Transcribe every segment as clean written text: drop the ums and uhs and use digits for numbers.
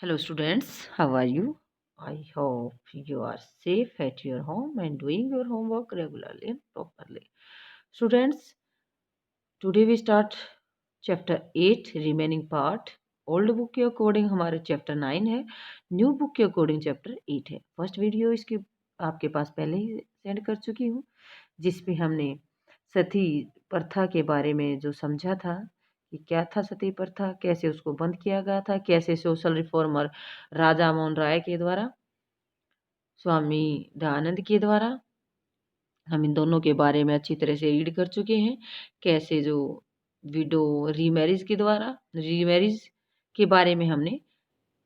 Hello students, how are you? I hope you are safe at your home and doing your homework regularly and properly. Students, today we start chapter 8 remaining part. Old book के according हमारे chapter 9 है, new book के according chapter 8 है। First video इसकी आपके पास पहले ही send कर चुकी हूँ, जिसमें हमने सती प्रथा के बारे में जो समझा था कि क्या था सती प्रथा, कैसे उसको बंद किया गया था, कैसे सोशल रिफॉर्मर राजा मोहन राय के द्वारा, स्वामी दयानंद के द्वारा, हम इन दोनों के बारे में अच्छी तरह से रीड कर चुके हैं। कैसे जो विडो रीमैरिज के द्वारा, रीमैरिज के बारे में हमने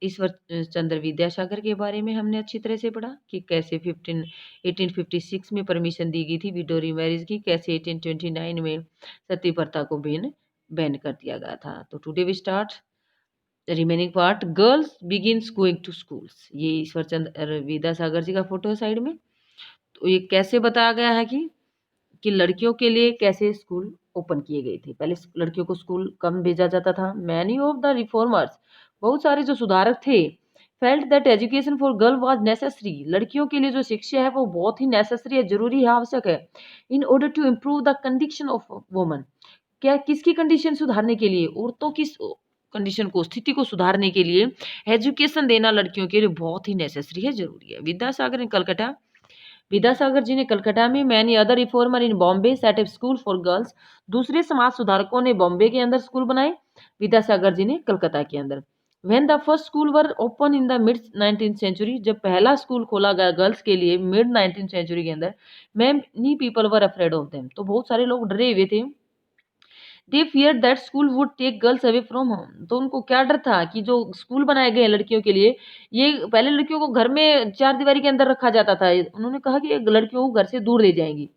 ईश्वर चंद्र विद्यासागर के बारे में हमने अच्छी तरह से पढ़ा कि कैसे 1856 में परमिशन दी गई थी विडो रीमैरिज की, कैसे 1829 में सती प्रथा को बैन कर दिया गया था। तो today we start remaining part, girls begins going to schools. ये ईश्वर चंद्र विद्यासागर जी का फोटो है साइड में। तो ये कैसे बताया गया है कि लड़कियों के लिए कैसे स्कूल ओपन किए गए थे। पहले लड़कियों को स्कूल कम भेजा जाता था। मैनी ऑफ द रिफॉर्मर्स, बहुत सारे जो सुधारक थे, felt that education for girl was necessary, लड़कियों के लिए जो शिक्षा है वो बहुत ही नेसेसरी है, जरूरी है, आवश्यक है। In order to improve the condition of woman, क्या किसकी कंडीशन सुधारने के लिए, औरतों की कंडीशन को, स्थिति को सुधारने के लिए एजुकेशन देना लड़कियों के लिए बहुत ही नेसेसरी है, जरूरी है। विद्यासागर इन कलकत्ता, विद्यासागर जी ने कलकत्ता में, many other reformer in Bombay set up school for girls, दूसरे समाज सुधारकों ने बॉम्बे के अंदर स्कूल बनाए, विद्यासागर जी ने कलकत्ता के अंदर। When the first school were open in the mid 19th century, जब पहला स्कूल खोला गया गर्ल्स के लिए मिड 19th सेंचुरी के अंदर, many people were afraid of them, तो बहुत सारे लोग डरे हुए थे। They fear that school would take girls away from home, तो उनको क्या डर था कि जो स्कूल बनाए गए हैं लड़कियों के लिए, ये पहले लड़कियों को घर में चार दीवारी के अंदर रखा जाता था, उन्होंने कहा कि ये लड़कियों को घर से दूर ले जाएंगी।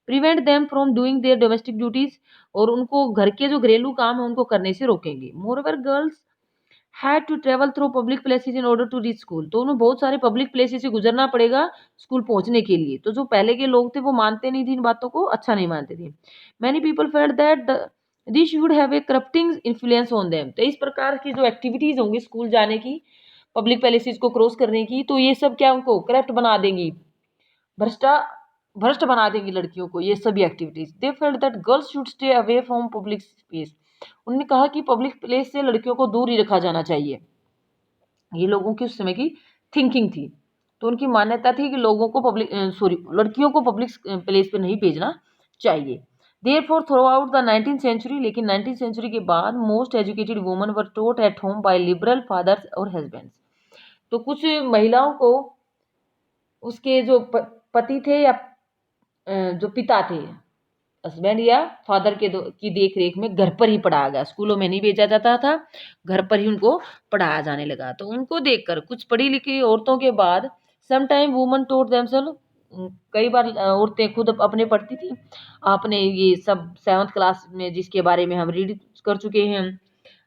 Prevent them from doing there domestic duties, और उनको घर के जो घरेलू काम है उनको करने से रोकेंगे। Moreover girls had to travel through public places in order to reach school, तो उन्हें बहुत सारे पब्लिक प्लेसेस से गुजरना पड़ेगा स्कूल पहुंचने के लिए। तो जो पहले के लोग थे वो मानते नहीं थे इन बातों को, अच्छा नहीं मानते थे। Many people felt that this should have a corrupting influence on them, तो इस प्रकार की जो एक्टिविटीज होंगी स्कूल जाने की, पब्लिक प्लेसेस को क्रॉस करने की, तो ये सब क्या उनको करप्ट बना देंगी, भ्रष्टा भ्रष्ट बना देंगी लड़कियों को ये सभी activities. They felt that girls should stay away from public space, उन्होंने कहा कि पब्लिक प्लेस से लड़कियों को दूर ही रखा जाना चाहिए। ये लोगों की उस समय की थिंकिंग थी। तो उनकी मान्यता थी कि लोगों को लड़कियों को पब्लिक प्लेस पे नहीं भेजना चाहिए। Therefore throughout the 19th century, लेकिन 19th सेंचुरी के बाद most educated woman were taught at home by liberal fathers और हस्बैंड्स, तो कुछ महिलाओं को उसके जो पति थे या जो पिता थे, हस्बैंड या फादर की देख रेख में घर पर ही पढ़ाया गया, स्कूलों में नहीं भेजा जाता था, घर पर ही उनको पढ़ाया जाने लगा। तो उनको देखकर कुछ पढ़ी लिखी औरतों के बाद सम टाइम वुमन टोट देमसेल्फ, कई बार औरतें खुद अपने पढ़ती थी। आपने ये सब 7th क्लास में जिसके बारे में हम रीड कर चुके हैं,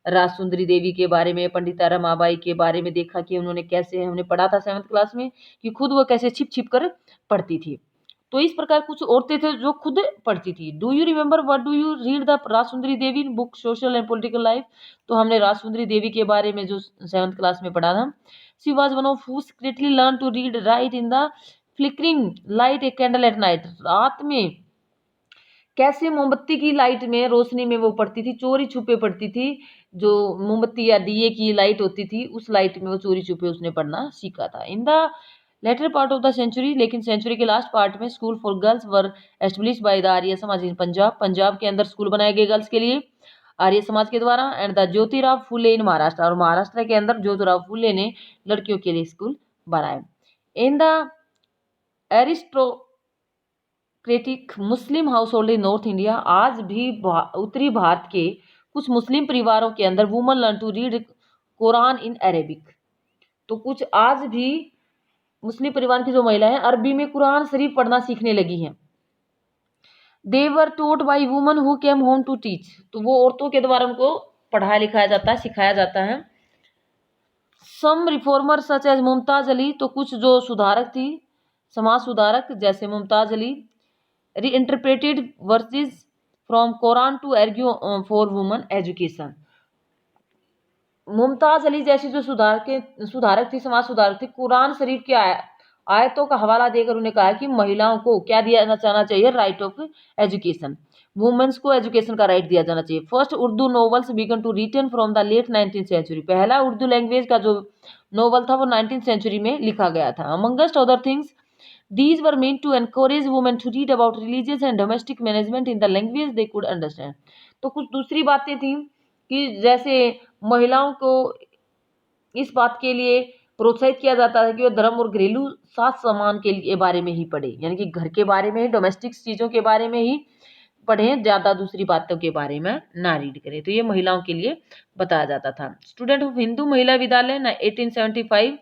राज सुंदरी देवी के बारे में, पंडिता रमाबाई के बारे में देखा कि उन्होंने कैसे, हमने पढ़ा था 7th क्लास में कि खुद वो कैसे छिप छिप कर पढ़ती थी। तो इस प्रकार कुछ औरतें थे जो खुद पढ़ती थी। Do you remember what do you read the Rajasundari Devi book social and political life, तो हमने राजसुंदरी देवी के बारे में जो 7th क्लास में पढ़ा था। She was one of who secretly learn to read write in the flickering light a candle at night, रात में कैसे मोमबत्ती की लाइट में, रोशनी में वो पढ़ती थी, चोरी छुपे पढ़ती थी। जो मोमबत्ती या दिए की लाइट होती थी उस लाइट में वो चोरी छुपे उसने पढ़ना सीखा था। In the latter part of the century, लेकिन सेंचुरी के लास्ट पार्ट में school for girls were establish by the Arya Samaj in Punjab, Punjab के अंदर स्कूल बनाए गए गर्ल्स के लिए आर्य समाज के द्वारा। एंड द ज्योतिराव फुले इन महाराष्ट्र, और महाराष्ट्र के अंदर ज्योतिराव फुले ने लड़कियों के लिए स्कूल बनाए। In the aristocratic Muslim house hold in north India, आज भी उत्तरी भारत के कुछ मुस्लिम परिवारों के अंदर woman learn to read Quran in Arabic, तो कुछ आज भी मुस्लिम परिवार की जो महिलाएं अरबी में कुरान शरीफ पढ़ना सीखने लगी हैं। They were taught by woman who came home to teach, तो वो औरतों के द्वारा उनको पढ़ाया लिखाया जाता है, सिखाया जाता है। Some reformer such as Mumtaz Ali, तो कुछ जो सुधारक थी, समाज सुधारक जैसे Mumtaz Ali, reinterpreted verses from Quran to argue for woman education, Mumtaz Ali जैसी जो सुधारक थी, समाज सुधारक थी, कुरान शरीफ की आयतों का हवाला देकर उन्हें कहा कि महिलाओं को क्या दिया जाना चाहिए, राइट ऑफ एजुकेशन, वुमेन्स को एजुकेशन का राइट दिया जाना चाहिए। First Urdu novels began to written from the late 19th century, पहला उर्दू लैंग्वेज का जो नॉवल था वो 19th सेंचुरी में लिखा गया था। Amongst other things these were meant to encourage women to read about religious and domestic management in the language they could understand। तो कुछ दूसरी बातें थी कि जैसे महिलाओं को इस बात के लिए प्रोत्साहित किया जाता है कि वो धर्म और घरेलू साथ समान के लिए बारे में ही पढ़े, यानी कि घर के बारे में ही, डोमेस्टिक चीज़ों के बारे में ही पढ़ें, ज़्यादा दूसरी बातों के बारे में ना रीड करें। तो ये महिलाओं के लिए बताया जाता था। स्टूडेंट ऑफ हिंदू महिला विद्यालय ना 1875,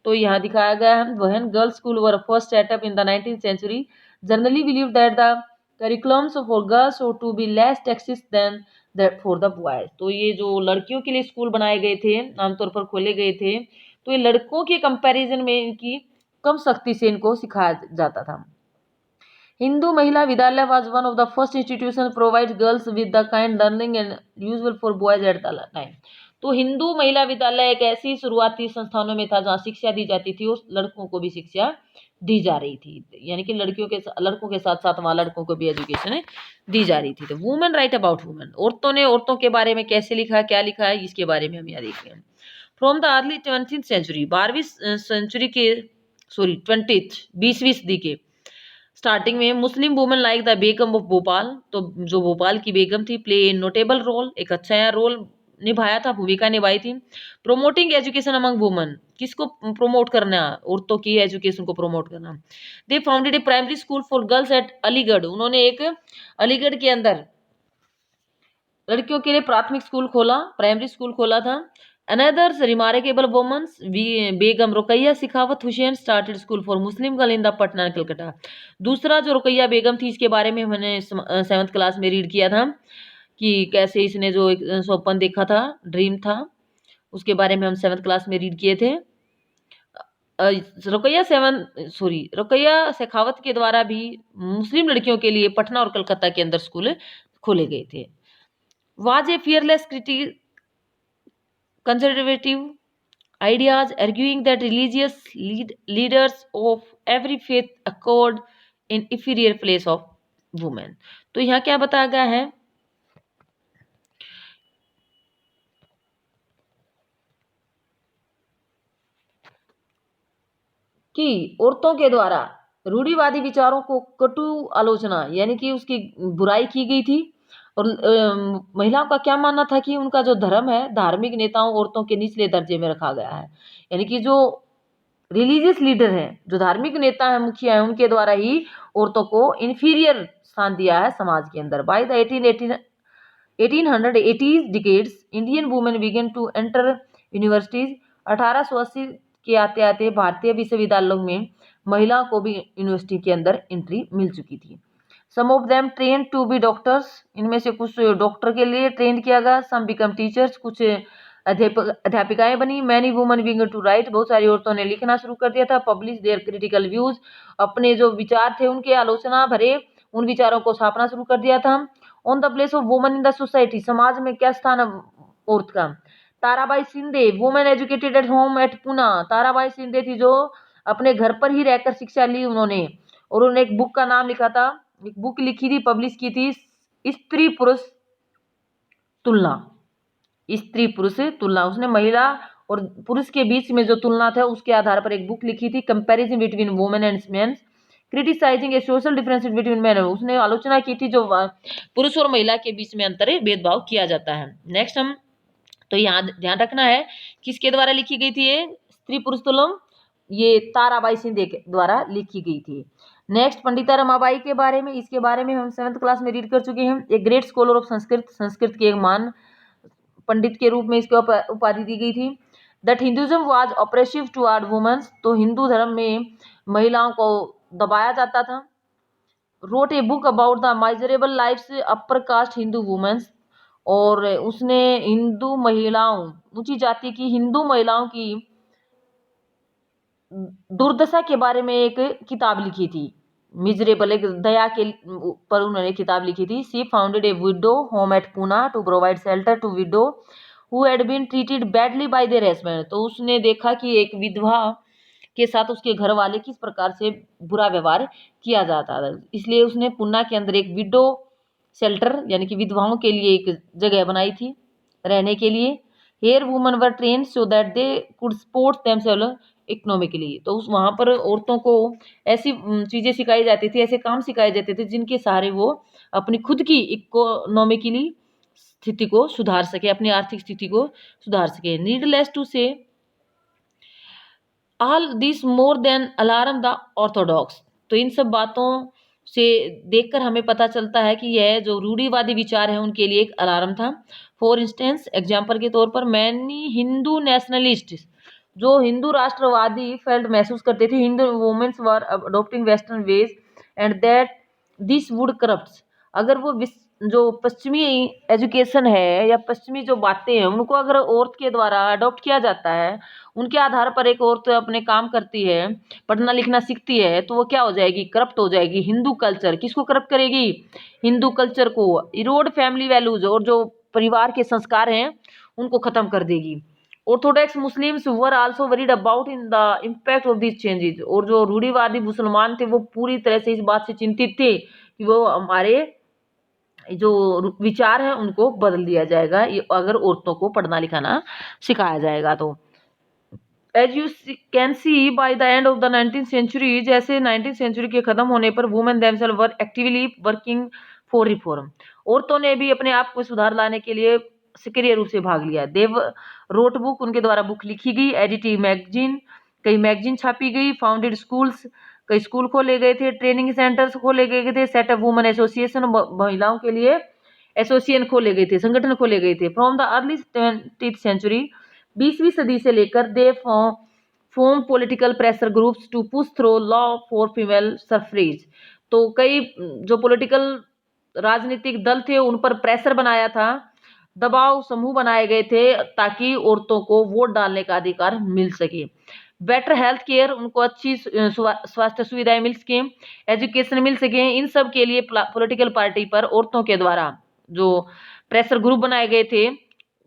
तो यहाँ दिखाया गया है when girls school were first set up in the 19th century, generally believe that the curriculums for girls are to be less taxes than that for the boys. तो ये जो लड़कियों के लिए स्कूल बनाए गए थे, आमतौर पर खोले गए थे, तो ये लड़कों के कंपैरिजन में इनकी कम सख्ती से इनको सिखाया जाता था। हिंदू महिला विद्यालय was one of the first institution provide girls with the kind learning and usual for boys at the time। तो हिंदू महिला विद्यालय एक ऐसी शुरुआती संस्थानों में था जहाँ शिक्षा दी जाती थी और लड़कों को भी शिक्षा दी जा रही थी, यानी कि लड़कों के साथ साथ वहाँ लड़कों को भी एजुकेशन दी जा रही थी। तो वुमेन राइट अबाउट वुमेन, औरतों ने औरतों के बारे में कैसे लिखा है, क्या लिखा है, इसके बारे में हम यहाँ देख रहे हैं। From the early 20th century, 12वीं सेंचुरी के 20वीं सदी के स्टार्टिंग में Muslim women like the Begum of Bhopal, तो जो भोपाल की बेगम थी, प्ले ए नोटेबल रोल, एक अच्छा रोल निभाया था, भूमिका निभाई थी। प्रोमोटिंग एजुकेशन अमंग वुमेन, किसको प्रमोट करना, औरतों की एजुकेशन को प्रमोट करना। They founded a primary school for girls at Aligarh, उन्होंने एक अलीगढ़ के अंदर लड़कियों के लिए प्राथमिक स्कूल खोला, प्राइमरी स्कूल खोला था। अनदर रिमार्केबल वुमन बेगम रुकैया सिखावत Hussain started school for Muslim girl in the Patna Calcutta. दूसरा जो रुकैया बेगम थी, इसके बारे में मैंने 7th क्लास में रीड किया था कि कैसे इसने जो एक स्वप्न देखा था, ड्रीम था, उसके बारे में हम 7th क्लास में रीड किए थे। रुकैया शेखावत के द्वारा भी मुस्लिम लड़कियों के लिए पटना और कलकत्ता के अंदर स्कूल खोले गए थे। Was a fearless critic conservative ideas, arguing that religious leaders of every faith accord in inferior place of women। तो यहाँ क्या बताया गया है कि औरतों के द्वारा रूढ़िवादी विचारों को कटु आलोचना, यानी कि उसकी बुराई की गई थी। और महिलाओं का क्या मानना था कि उनका जो धर्म है, धार्मिक नेताओं औरतों के निचले दर्जे में रखा गया है, यानी कि जो रिलीजियस लीडर हैं, जो धार्मिक नेता हैं, मुखिया हैं, उनके द्वारा ही औरतों को इन्फीरियर स्थान दिया है समाज के अंदर। By the 1880s decades Indian women began to enter universities, 1880 के आते आते भारतीय विश्वविद्यालयों में महिलाओं को भी यूनिवर्सिटी के अंदर एंट्री मिल चुकी थी। Some of them train to be doctors, इनमें से कुछ डॉक्टर के लिए ट्रेन किया गया। सम बिकम टीचर्स, कुछ अध्यापिकाएं बनी। Many woman began to write, बहुत सारी औरतों ने लिखना शुरू कर दिया था। पब्लिश देयर क्रिटिकल व्यूज, अपने जो विचार थे उनके आलोचना भरे उन विचारों को छापना शुरू कर दिया था। On the place of woman in the society, समाज में क्या स्थान है औरत का। Tarabai Shinde, women educated at home at Pune, Tarabai Shinde थी जो अपने घर पर ही रहकर शिक्षा ली उन्होंने, और उन्होंने एक बुक का नाम लिखा था, एक बुक लिखी थी, पब्लिश की थी, स्त्री पुरुष तुलना, स्त्री पुरुष तुलना। उसने महिला और पुरुष के बीच में जो तुलना था उसके आधार पर एक बुक लिखी थी, comparison between women and men, criticising a social difference between man. उसने आलोचना की थी जो पुरुष और महिला के बीच में अंतर भेदभाव किया जाता है। नेक्स्ट हम तो यहाँ ध्यान रखना है किसके द्वारा लिखी गई थी ये स्त्री पुरुष तुलना, ये ताराबाई शिंदे के द्वारा लिखी गई थी। नेक्स्ट पंडिता रमाबाई के बारे में, इसके बारे में हम 7th क्लास में रीड कर चुके हैं। एक great scholar of Sanskrit, Sanskrit के एक महान पंडित के रूप में इसको उपाधि दी गई थी। That Hinduism was oppressive toward womens, तो हिंदू धर्म में महिलाओं को दबाया जाता था। Wrote a book about the miserable lifes upper caste Hindu womens, और उसने हिंदू महिलाओं, ऊंची जाति की हिंदू महिलाओं की दुर्दशा के बारे में एक किताब लिखी थी। मिजरेबल, एक दया के पर उन्होंने किताब लिखी थी। She founded a widow home at Pune to provide shelter to widow who had been treated badly by their husband. तो उसने देखा कि एक विधवा के साथ उसके घर वाले किस प्रकार से बुरा व्यवहार किया जाता था, इसलिए उसने पुन्ना के अंदर एक विडो शेल्टर यानी कि विधवाओं के लिए एक जगह बनाई थी रहने के लिए। Here woman were train so that they could support themselves economically. तो उस वहाँ पर औरतों को ऐसी चीज़ें सिखाई जाती थी, ऐसे काम सिखाए जाते थे जिनके सहारे वो अपनी खुद की इकोनॉमिकली स्थिति को सुधार सके, अपनी आर्थिक स्थिति को सुधार सके। नीडलेस टू से all this more than alarm the Orthodox. तो इन सब बातों से देखकर हमें पता चलता है कि यह जो रूढ़िवादी विचार है उनके लिए एक अलार्म था। फॉर इंस्टेंस एग्जाम्पल के तौर पर मैनी हिंदू नेशनलिस्ट, जो हिंदू राष्ट्रवादी फेल्ट महसूस करते थे Hindu womens were adopting western ways and that this would corrupt. अगर वो जो पश्चिमी एजुकेशन है या पश्चिमी जो बातें हैं उनको अगर औरत के द्वारा अडॉप्ट किया जाता है, उनके आधार पर एक औरत अपने काम करती है, पढ़ना लिखना सीखती है, तो वो क्या हो जाएगी, करप्ट हो जाएगी। हिंदू कल्चर किसको करप्ट करेगी, हिंदू कल्चर को। इरोड फैमिली वैल्यूज, और जो परिवार के संस्कार हैं उनको खत्म कर देगी। Orthodox Muslims were also worried about in the impact of this changes. और जो रूढ़िवादी मुसलमान थे वो पूरी तरह से इस बात से चिंतित थे कि वो हमारे जो विचार है उनको बदल दिया जाएगा अगर औरतों को पढ़ना लिखाना सिखाया जाएगा। तो as you can see by the end of the 19th century, जैसे 19th सेंचुरी के खत्म होने पर women themselves were actively working for reform. औरतों ने भी अपने आप को सुधार लाने के लिए सक्रिय रूप से भाग लिया। देव रोट बुक, उनके द्वारा बुक लिखी गई, एडिटी मैगजीन, कई मैगजीन छापी गई, फाउंडेड स्कूल्स, कई स्कूल खोले गए थे, ट्रेनिंग सेंटर्स खोले गए थे, सेटअप वुमेन एसोसिएशन, महिलाओं के लिए एसोसिएशन खोले गए थे, संगठन खोले गए थे। From the early 20th century, 20वीं सदी से लेकर they form political pressure groups to push through law for female suffrage. तो कई जो पॉलिटिकल राजनीतिक दल थे उन पर प्रेशर बनाया था, दबाव समूह बनाए गए थे ताकि औरतों को वोट डालने का अधिकार मिल सके। बेटर हेल्थ केयर, उनको अच्छी स्वास्थ्य सुविधाएं मिल सके, एजुकेशन मिल सके, इन सब के लिए पॉलिटिकल पार्टी पर औरतों के द्वारा जो प्रेशर ग्रुप बनाए गए थे,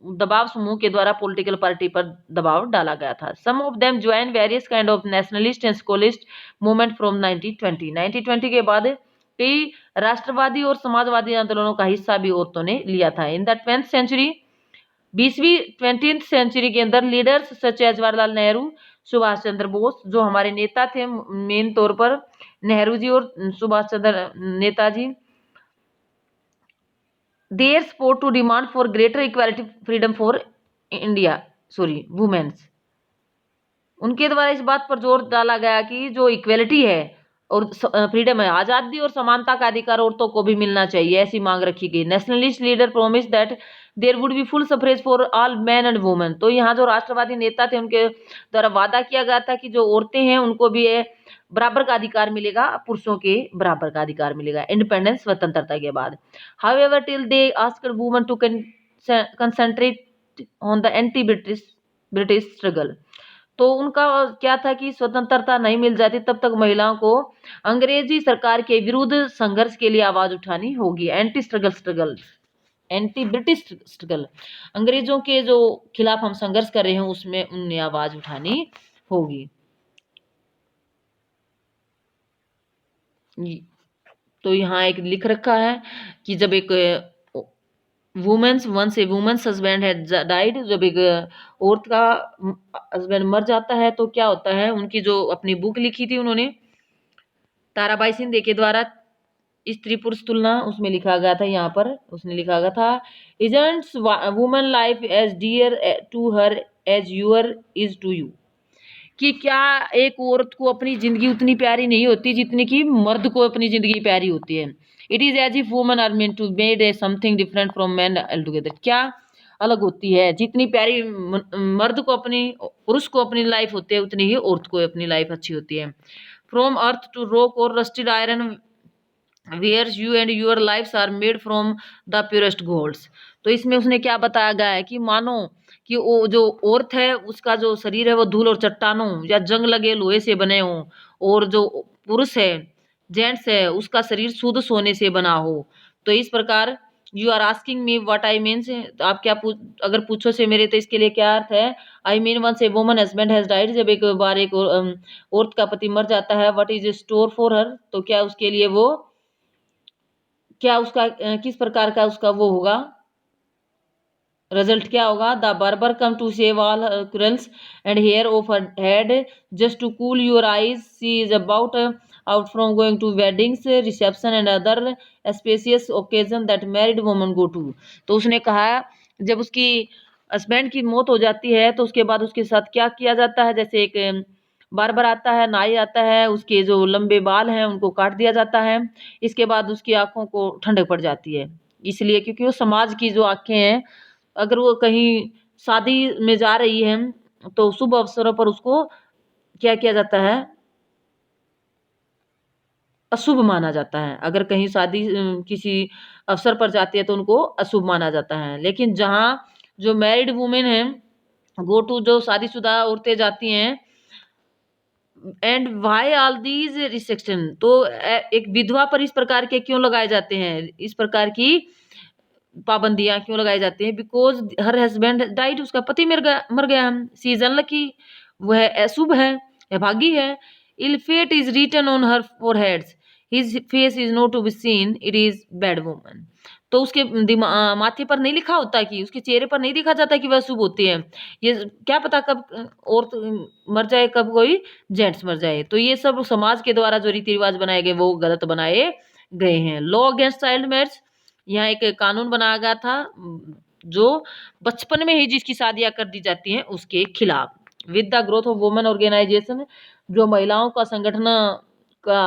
दबाव समूह के द्वारा पॉलिटिकल पार्टी पर दबाव डाला गया था। Some of them join various kind of nationalist and socialist movement from 1920 के बाद कई राष्ट्रवादी और समाजवादी आंदोलनों का हिस्सा भी औरतों ने लिया था। इन द 20th सेंचुरी, 20वीं सेंचुरी के अंदर leaders such as Jawaharlal Nehru, Subhash Chandra Bose, जो हमारे नेता थे मेन तौर पर नेहरू जी और Subhash Chandra Netaji, their support to demand for greater equality freedom for India womens. उनके द्वारा इस बात पर जोर डाला गया कि जो इक्वालिटी है और फ्रीडम है, आजादी और समानता का अधिकार औरतों को भी मिलना चाहिए, ऐसी मांग रखी गई। Nationalist leader promise that there would be full suffrage for all man and women. तो यहाँ जो राष्ट्रवादी नेता थे उनके द्वारा वादा किया गया था कि जो औरतें हैं उनको भी बराबर का अधिकार मिलेगा, पुरुषों के बराबर का अधिकार मिलेगा इंडिपेंडेंस, स्वतंत्रता के बाद। However till they asked women to concentrate on the anti British struggle. तो उनका क्या था कि स्वतंत्रता नहीं मिल जाती तब तक महिलाओं को अंग्रेजी सरकार के विरुद्ध संघर्ष के लिए आवाज उठानी होगी। एंटी ब्रिटिश स्ट्रगल, अंग्रेजों के जो खिलाफ हम संघर्ष कर रहे हैं उसमें उन्हें आवाज उठानी होगी। तो यहाँ एक लिख रखा है कि जब एक once a womens husband had died, जब एक औरत का हस्बैंड मर जाता है तो क्या होता है, उनकी जो अपनी बुक लिखी थी उन्होंने ताराबाई सिंधे के द्वारा, स्त्री पुरुष तुलना, उसमें लिखा गया था, यहाँ पर उसने लिखा गया था, isn't woman life as dear to her as your is to you. कि क्या एक औरत को अपनी जिंदगी उतनी प्यारी नहीं होती जितनी कि मर्द को अपनी जिंदगी प्यारी होती है। It is as if woman are meant to made a something different from man altogether. क्या अलग होती है, जितनी प्यारी मर्द को अपनी पुरुष को अपनी लाइफ होती है उतनी ही औरत को अपनी लाइफ अच्छी होती है। फ्रॉम अर्थ टू रॉक और rusted iron whereas you and your lifes are made from the purest golds. तो इसमें उसने क्या बताया गया है कि मानो कि वो जो औरत है उसका जो शरीर है वो धूल और चट्टानों या जंग लगे लोहे से बने हों, और जो पुरुष है जेंट्स है उसका शरीर शुद्ध सोने से बना हो। तो इस प्रकार you are asking me what I means, आप क्या अगर पूछो से मेरे तो इसके लिए क्या अर्थ है। I mean once a woman husband has died, जब एक बार एक औरत का पति मर जाता है। What is store for her, तो क्या उसके लिए वो, क्या उसका किस प्रकार का उसका वो होगा, रिजल्ट क्या होगा। The barber come to shave all curls and hair of her head just to cool your eyes. She is about out from going to weddings, reception and other auspicious occasion that married women go to. तो उसने कहा जब उसकी husband की मौत हो जाती है तो उसके बाद उसके साथ क्या किया जाता है, जैसे एक बार्बर आता है, नाई आता है, उसके जो लंबे बाल हैं उनको काट दिया जाता है। इसके बाद उसकी आंखों को ठंडक पड़ जाती है, इसलिए क्योंकि वो समाज की जो आंखें हैं, अगर वो कहीं शादी में जा रही है तो शुभ अवसरों पर उसको क्या किया जाता है, अशुभ माना जाता है। अगर कहीं शादी किसी अवसर पर जाती है तो उनको अशुभ माना जाता है। लेकिन जहाँ जो मैरिड वुमेन है, गो टू, जो शादीशुदा औरतें जाती हैं, and why all these restriction, तो एक विधवा पर इस प्रकार के क्यों लगाए जाते हैं, इस प्रकार की पाबंदियां क्यों लगाई जाती हैं। बिकॉज हर हस्बैंड डाइड, उसका पति मर गया। सी इज अनलकी, वह अशुभ है, अभागी है। Ill fate is written on her foreheads, his face is not to be seen, it is bad woman. तो उसके माथे पर नहीं लिखा होता, कि उसके चेहरे पर नहीं दिखा जाता कि वह शुभ होती है। ये क्या पता कब औरत मर जाए, कब कोई जेंट्स मर जाए। तो ये सब समाज के द्वारा जो रीति रिवाज बनाए गए वो गलत बनाए गए हैं। लॉ अगेंस्ट चाइल्ड मैरिज, यहाँ एक कानून बनाया गया था जो बचपन में ही जिसकी शादियां कर दी जाती हैं उसके खिलाफ। With the growth of women organisation, जो महिलाओं का संगठन का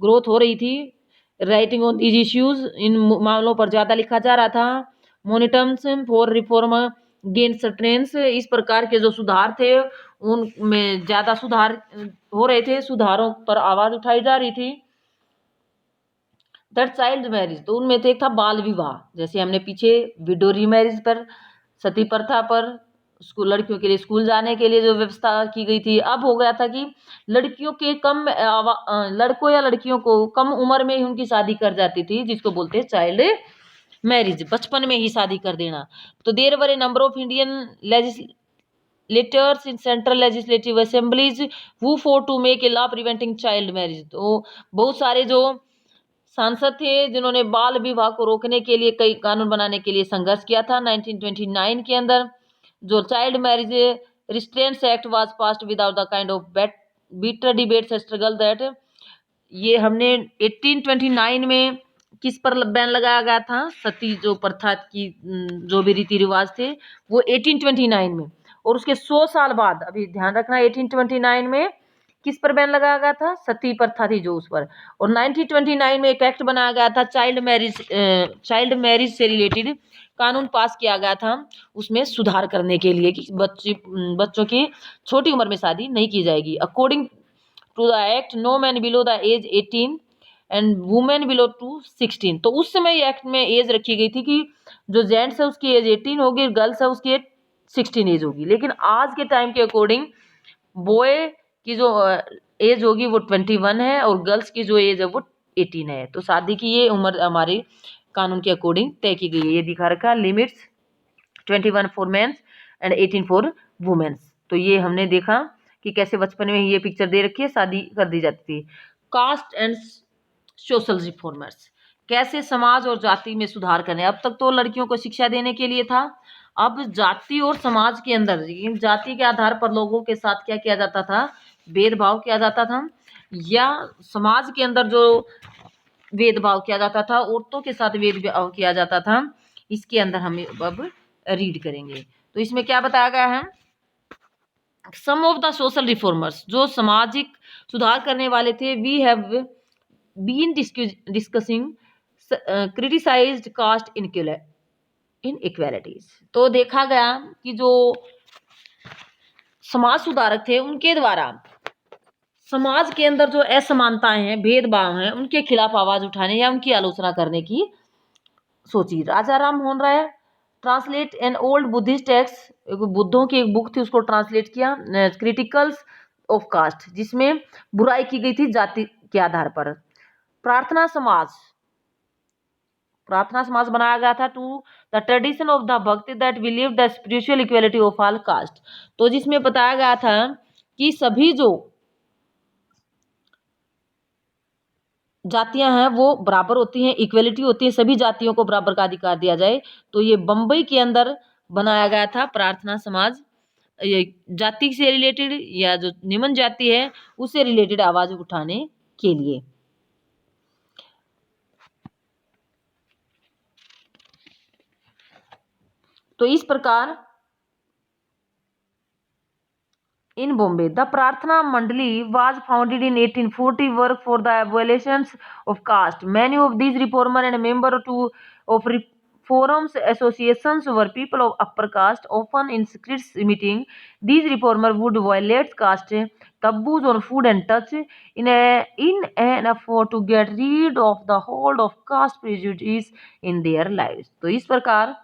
ग्रोथ हो रही थी, राइटिंग ऑन दीज इश्यूज, इन मामलों पर ज्यादा लिखा जा रहा था। Momentums for reform gain strength, इस प्रकार के जो सुधार थे उनमें ज्यादा सुधार हो रहे थे, सुधारों पर आवाज उठाई जा रही थी। दैट चाइल्ड मैरिज, तो उनमें से एक था बाल विवाह, जैसे हमने पीछे विडो रीमैरिज पर, सती प्रथा पर, स्कूल लड़कियों के लिए स्कूल जाने के लिए जो व्यवस्था की गई थी। अब हो गया था कि लड़कियों के लड़कों या लड़कियों को कम उम्र में ही उनकी शादी कर जाती थी, जिसको बोलते हैं चाइल्ड मैरिज, बचपन में ही शादी कर देना। तो there were a number of Indian legislators in central legislative assemblies who for to make a law preventing child marriage, तो बहुत सारे जो सांसद थे जिन्होंने बाल विवाह को रोकने के लिए कई कानून बनाने के लिए संघर्ष किया था। 1929 के अंदर जो child marriage restraints act was passed without the kind of bitter debates struggle that, ये हमने 1829 में किस पर बैन लगाया गया था, सती जो प्रथा की जो भी रीति रिवाज थे वो 1829 में। और उसके 100 साल बाद, अभी ध्यान रखना, 1829 में किस पर बैन लगाया गया था, सती प्रथा थी जो उस पर। और 1929 में एक एक्ट बनाया गया था, चाइल्ड मैरिज से रिलेटेड कानून पास किया गया था, उसमें सुधार करने के लिए कि बच्चों की छोटी उम्र में शादी नहीं की जाएगी। According to the act, no man below the age 18 and women below to 16। तो उस समय एक्ट में एज रखी गई थी कि जो जेंट्स है उसकी एज 18 होगी, गर्ल्स है उसकी 16 एज होगी। लेकिन आज के टाइम के अकॉर्डिंग बॉय की जो एज होगी वो 21 है और गर्ल्स की जो एज है वो 18 है। तो शादी की ये उम्र हमारे कानून के अकॉर्डिंग तय की गई है। ये दिखा रखा limits 21 for mens and 18 for womens. तो ये हमने देखा कि कैसे बचपन में ही ये पिक्चर दे रखी है, शादी कर दी जाती थी। कास्ट एंड सोशल रिफॉर्मर्स, कैसे समाज और जाति में सुधार करने। अब तक तो लड़कियों को शिक्षा देने के लिए था, अब जाति और समाज के अंदर जाति के आधार पर लोगों के साथ क्या किया जाता था, भेदभाव किया जाता था, या समाज के अंदर जो भेदभाव किया जाता था, औरतों के साथ भेदभाव किया जाता था, इसके अंदर हम अब रीड करेंगे। तो इसमें क्या बताया गया है, some of the social reformers, जो सामाजिक सुधार करने वाले थे, we have been discussing criticised caste inequalities. तो देखा गया कि जो समाज सुधारक थे उनके द्वारा समाज के अंदर जो असमानताएं हैं, भेदभाव हैं, उनके खिलाफ आवाज उठाने या उनकी आलोचना करने की सोची। Raja Ram Mohan Roy translate an old Buddhist text, बुद्धों की एक बुक थी उसको ट्रांसलेट किया, क्रिटिकल्स ऑफ कास्ट, जिसमें बुराई की गई थी जाति के आधार पर। प्रार्थना समाज, प्रार्थना समाज बनाया गया था to the tradition of the Bhakti that believe the spiritual equality of all caste. तो जिसमें बताया गया था कि सभी जो जातियां हैं वो बराबर होती हैं, इक्वलिटी होती है, सभी जातियों को बराबर का अधिकार दिया जाए। तो ये बम्बई के अंदर बनाया गया था प्रार्थना समाज, ये जाति से रिलेटेड या जो निम्न जाति है उससे रिलेटेड आवाज उठाने के लिए। तो इस प्रकार in Bombay, the Prarthana Mandali was founded in 1840, work for the abolition of caste. Many of these reformers and members of reforms associations were people of upper caste, often in secret meeting. These reformers would violate caste taboos on food and touch in an effort to get rid of the hold of caste prejudice in their lives. तो इस प्रकार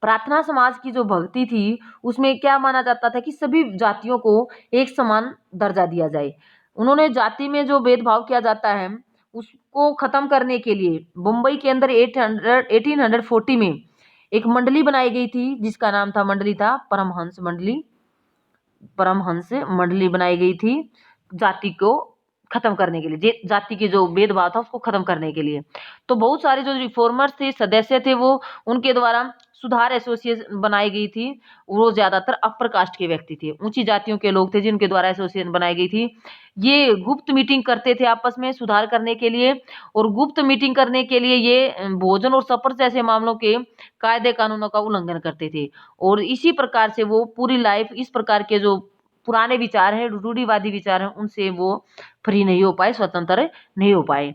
प्रार्थना समाज की जो भक्ति थी उसमें क्या माना जाता था कि सभी जातियों को एक समान दर्जा दिया जाए। उन्होंने जाति में जो भेदभाव किया जाता है उसको खत्म करने के लिए मुंबई के अंदर 1840 में एक मंडली बनाई गई थी जिसका नाम था परमहंस मंडली बनाई गई थी जाति को खत्म करने के लिए, जाति के जो भेदभाव था उसको खत्म करने के लिए। तो बहुत सारे जो रिफॉर्मर्स थे, सदस्य थे, वो उनके द्वारा सुधार एसोसिएशन बनाई गई थी। वो ज्यादातर अपर कास्ट के व्यक्ति थे, ऊंची जातियों के लोग थे जिनके द्वारा एसोसिएशन बनाई गई थी। ये गुप्त मीटिंग करते थे आपस में सुधार करने के लिए, और गुप्त मीटिंग करने के लिए ये भोजन और सफर जैसे मामलों के कायदे कानूनों का उल्लंघन करते थे। और इसी प्रकार से वो पूरी लाइफ इस प्रकार के जो पुराने विचार हैं, रूढ़िवादी विचार हैं, उनसे वो फ्री नहीं हो पाए, स्वतंत्र नहीं हो पाए।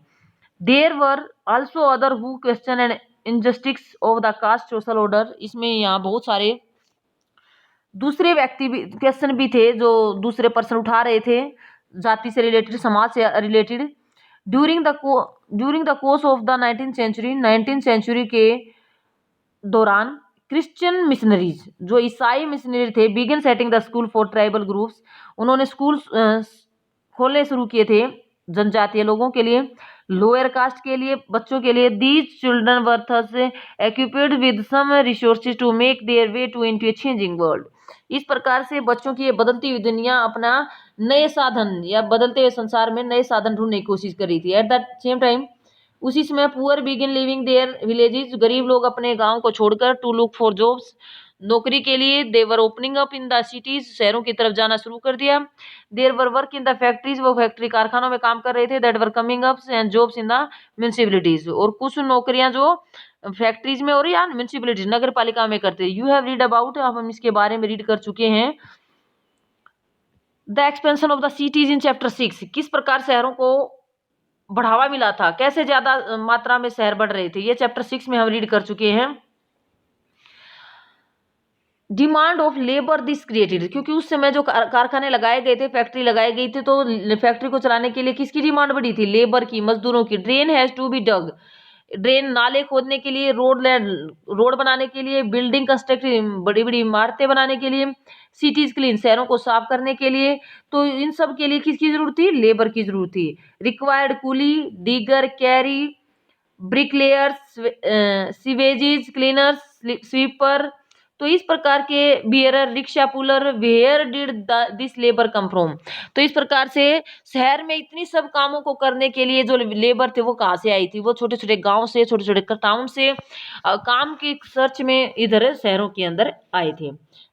There were also other who question and injustice of the caste social order. इसमें यहाँ बहुत सारे दूसरे व्यक्ति भी क्वेश्चन भी थे जो दूसरे पर्सन उठा रहे थे जाति से रिलेटेड, समाज से related. During the course of the 19th century के दौरान क्रिश्चियन मिशनरीज, जो ईसाई मिशनरी थे, begin setting the school for tribal groups. उन्होंने स्कूल खोलने शुरू किए थे जनजातीय लोगों के लिए, लोअर कास्ट के लिए, बच्चों के लिए। These children were thus equipped with some resources to make their way to into a changing world. इस प्रकार से बच्चों की ये बदलती हुई दुनिया अपना नए साधन या बदलते हुए संसार में नए साधन ढूंढने की कोशिश कर रही थी। एट द सेम टाइम उसी समय poor begin living their villages, गरीब लोग अपने गांव को छोड़कर टू लुक फॉर जॉब्स, नौकरी के लिए, they were opening up in the cities, शहरों की तरफ जाना शुरू कर दिया। There were work in the factories, वो फैक्ट्री कारखानों में काम कर रहे थे। That were coming up and jobs in the municipalities, और कुछ नौकरियां जो फैक्ट्रीज में और या म्यूनिसिपैलिटीज नगर पालिका में करते। यू हैव रीड अबाउट, अब हम इसके बारे में रीड कर चुके हैं। The expansion of the cities in chapter 6, किस प्रकार शहरों को बढ़ावा मिला था, कैसे ज्यादा मात्रा में शहर बढ़ रहे थे, ये चैप्टर 6 में हम रीड कर चुके हैं। Demand of labour this created, क्योंकि उस समय जो कारखाने लगाए गए थे, फैक्ट्री लगाई गई थी, तो फैक्ट्री को चलाने के लिए किसकी डिमांड बढ़ी थी? लेबर की, मजदूरों की। Drain has to be dug, drain नाले खोदने के लिए, रोड बनाने के लिए, बिल्डिंग कंस्ट्रक्ट, बड़ी बड़ी इमारतें बनाने के लिए, सिटीज क्लीन, शहरों को साफ करने के लिए। तो इन सब के लिए किसकी जरूरत थी? लेबर की जरूरत थी। Required coolie, digger, carry, bricklayers, sewages cleaners, sweeper. तो इस प्रकार के bearer, rickshaw puller, where did this labour come from. तो इस प्रकार से शहर में इतनी सब कामों को करने के लिए जो लेबर थे वो कहाँ से आई थी? वो छोटे छोटे गांव से, छोटे छोटे टाउन से काम की सर्च में इधर शहरों के अंदर आए थे।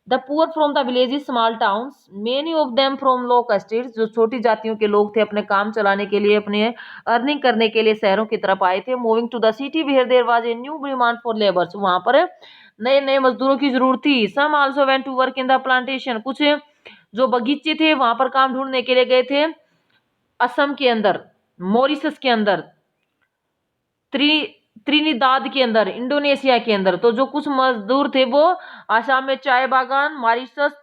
The poor from the villages, small towns, many of them from low castes, जो छोटी जातियों के लोग थे अपने काम चलाने के लिए, अपने अर्निंग करने के लिए शहरों की तरफ आए थे। Moving to the city where there was a new demand for labours, वहां पर नए नए मजदूरों की जरूरत थी। Some also went to work in the plantation, कुछ जो बगीचे थे वहां पर काम ढूंढने के लिए गए थे। असम के अंदर, मॉरिशस के अंदर, त्रिनिदाद के अंदर, इंडोनेशिया के अंदर। तो जो कुछ मजदूर थे वो आसाम में चाय बागान, मॉरिशस,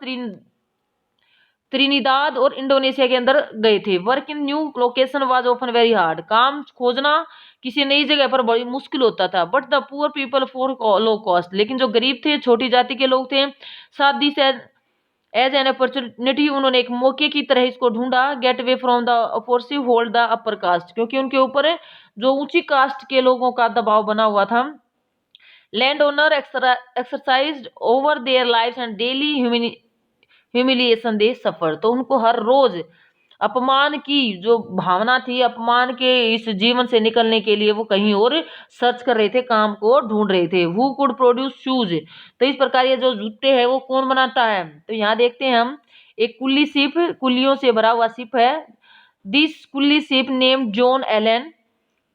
त्रिनिदाद और इंडोनेशिया के अंदर गए थे। Work in new location was often very hard, काम खोजना किसी नई जगह पर बड़ी मुश्किल होता था। But the poor people for low cost, लेकिन जो गरीब थे, छोटी जाति के लोग थे, साथ दी एज एन अपॉर्चुनिटी, उन्होंने एक मौके की तरह इसको ढूंढा। Get way from the oppressive hold the upper caste, क्योंकि उनके ऊपर जो ऊंची कास्ट के लोगों का दबाव बना हुआ था। Land owner exercised over their lives and daily humiliation they suffer, तो उनको हर रोज अपमान की जो भावना थी, अपमान के इस जीवन से निकलने के लिए वो कहीं और सर्च कर रहे थे, काम को ढूंढ रहे थे। हु कुड प्रोड्यूस शूज, तो इस प्रकार ये जो जूते हैं वो कौन बनाता है, तो यहाँ देखते हैं हम एक कुल्ली शिप, कुल्लियों से भरा हुआ शिप है। दिस कुल्ली ship name John Allen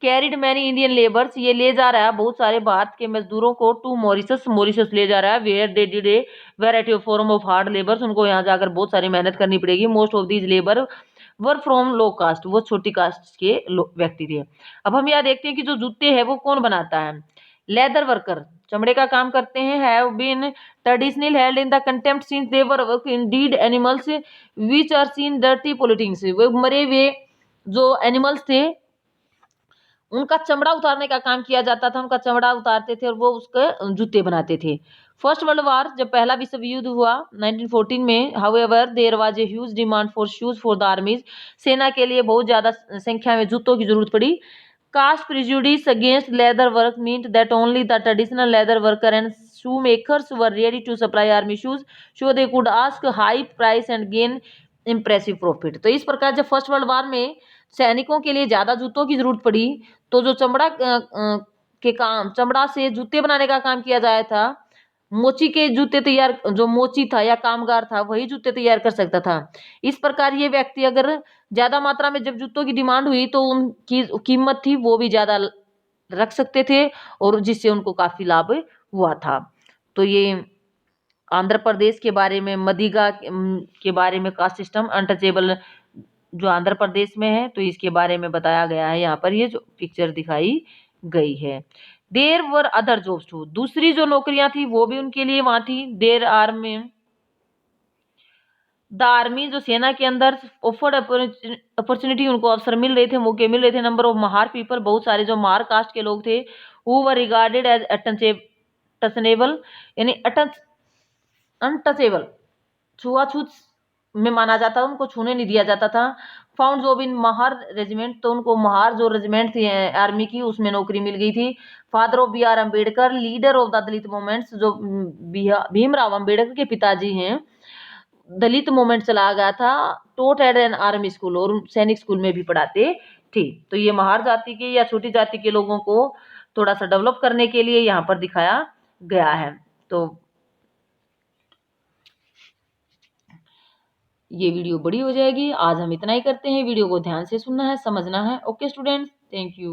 carried many Indian labours, ये ले जा रहा है बहुत सारे भारत के मजदूरों को टू मॉरिशस, मॉरिशस ले जा रहा है। Where they did a variety of form of hard labours, उनको यहाँ जाकर बहुत सारी मेहनत करनी पड़ेगी। Most of these labour were from low caste, वो छोटी कास्ट के व्यक्ति थे। अब हम यहाँ देखते हैं कि जो जूते हैं वो कौन बनाता है। लेदर वर्कर, चमड़े का काम करते हैं। Have been traditional held in the contempt since they were work in dead animals which are seen dirty politics, वो मरे हुए जो एनिमल्स थे उनका चमड़ा उतारने का काम किया जाता था, उनका चमड़ा उतारते थे और वो उसके जूते बनाते थे। फर्स्ट वर्ल्ड वार, जब पहला विश्व युद्ध हुआ 1914 में, however there was a huge demand for shoes for the armies, सेना के लिए बहुत ज्यादा संख्या में जूतों की जरूरत पड़ी। Caste prejudice against leather work meant that only the traditional leather worker and shoe makers were ready to supply army shoes so they could ask high price and gain impressive profit. तो इस प्रकार जब first world war में सैनिकों के लिए ज्यादा जूतों की जरूरत पड़ी, तो जो चमड़ा के काम, चमड़ा से जूते बनाने का काम किया जाया था, मोची के जूते तैयार, जो मोची था या कामगार था वही जूते तैयार कर सकता था। इस प्रकार ये व्यक्ति अगर ज्यादा मात्रा में जब जूतों की डिमांड हुई तो उनकी कीमत थी वो भी ज्यादा रख सकते थे और जिससे उनको काफी लाभ हुआ था। तो ये आंध्र प्रदेश के बारे में, मदिगा के बारे में, कास्ट सिस्टम अनटचेबल जो आंध्र प्रदेश में है, तो इसके बारे में बताया गया है। यहाँ पर ये जो पिक्चर दिखाई गई है। देर वर अदर जॉब्स टू, दूसरी जो नौकरियां थी वो भी उनके लिए वहां थी। देर आर्मी, द आर्मी जो सेना के अंदर ऑफर्ड अपॉर्चुनिटी, उनको अवसर मिल रहे थे, मौके मिल रहे थे। नंबर ऑफ महार पीपल, बहुत सारे जो महार कास्ट के लोग थे, हु वर रिगार्डेड एज टचनेबल, यानी अनटचेबल, छुआछूत में माना जाता था, उनको छूने नहीं दिया जाता था। Found job in Mahar regiment, तो उनको महार जो रेजिमेंट थी आर्मी की उसमें नौकरी मिल गई थी। Father of B.R. Ambedkar, leader of the Dalit movements, जो भीमराव अम्बेडकर के पिताजी हैं, दलित मूवमेंट चलाया गया था। टोट एट एन आर्मी स्कूल, और सैनिक स्कूल में भी पढ़ाते थे। तो ये महार जाति के या छोटी जाति के लोगों को थोड़ा सा डेवलप करने के लिए यहाँ पर दिखाया गया है। तो ये वीडियो बड़ी हो जाएगी, आज हम इतना ही करते हैं। वीडियो को ध्यान से सुनना है, समझना है। Okay students, thank you.